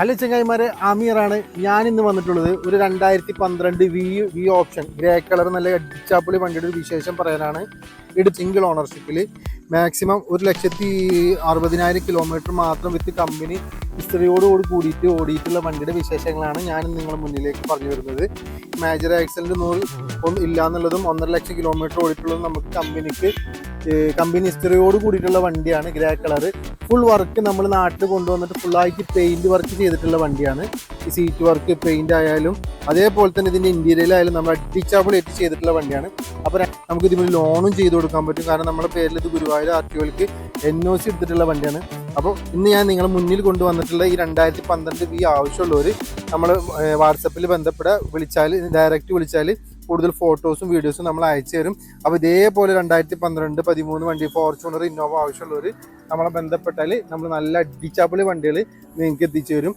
Hello ചങ്ങായിമാരെ, ആമിറാണ്. ഞാൻ ഇന്ന് വന്നിട്ടുള്ളത് ഒരു 2012 വി ഓപ്ഷൻ ഗ്രേ കളർ നല്ല അടിച്ചാപ്പൊളി വണ്ടിയുടെ ഒരു വിശേഷം പറയാനാണ്. സിംഗിൾ ഓണർഷിപ്പിൽ മാക്സിമം 1,60,000 കിലോമീറ്റർ മാത്രം വിത്ത് കമ്പനി ഹിസ്റ്ററിയോടുകൂടി കൂടിയിട്ട് ഓടിയിട്ടുള്ള വണ്ടിയുടെ വിശേഷങ്ങളാണ് ഞാൻ നിങ്ങളുടെ മുന്നിലേക്ക് പറഞ്ഞു വരുന്നത്. മേജർ ആക്സിഡൻറ്റ് ഒന്നും ഇല്ല എന്നുള്ളതും 1,50,000 കിലോമീറ്റർ ഓടിയിട്ടുള്ളതും നമുക്ക് കമ്പനി ഹിസ്റ്ററിയോട് കൂടിയിട്ടുള്ള വണ്ടിയാണ്. ഗ്രേ കളർ ഫുൾ വർക്ക് നമ്മൾ നാട്ടിൽ കൊണ്ടുവന്നിട്ട് ഫുള്ളായിട്ട് പെയിൻറ്റ് വർക്ക് ചെയ്തിട്ടുള്ള വണ്ടിയാണ്. ഈ സീറ്റ് വർക്ക്, പെയിൻ്റ് ആയാലും അതേപോലെ തന്നെ ഇതിൻ്റെ ഇൻറ്റീരിയലായാലും നമ്മൾ അടിച്ചാപ്പൊളിയായിട്ട് ചെയ്തിട്ടുള്ള വണ്ടിയാണ്. അപ്പോൾ നമുക്ക് ഇതിന് ലോണും ചെയ്ത് കൊടുക്കാൻ പറ്റും. കാരണം നമ്മുടെ പേരിൽ ഇത് ഗുരുവായൂർ RTOക്ക് NOC എടുത്തിട്ടുള്ള വണ്ടിയാണ്. അപ്പോൾ ഇന്ന് ഞാൻ നിങ്ങളെ മുന്നിൽ കൊണ്ടുവന്നിട്ടുള്ള ഈ 2012 വി ആവശ്യമുള്ളവർ നമ്മൾ വാട്സപ്പിൽ വിളിച്ചാൽ ഡയറക്റ്റ് വിളിച്ചാൽ കൂടുതൽ ഫോട്ടോസും വീഡിയോസും നമ്മൾ അയച്ചു തരും. അപ്പോൾ ഇതേപോലെ 2012, 13 വണ്ടി, ഫോർച്യൂണർ, ഇന്നോവ ആവശ്യമുള്ളവർ നമ്മളെ ബന്ധപ്പെട്ടാൽ നമ്മൾ നല്ല അടിച്ചാപ്പൊളി വണ്ടികൾ നിങ്ങൾക്ക് എത്തിച്ചു തരും.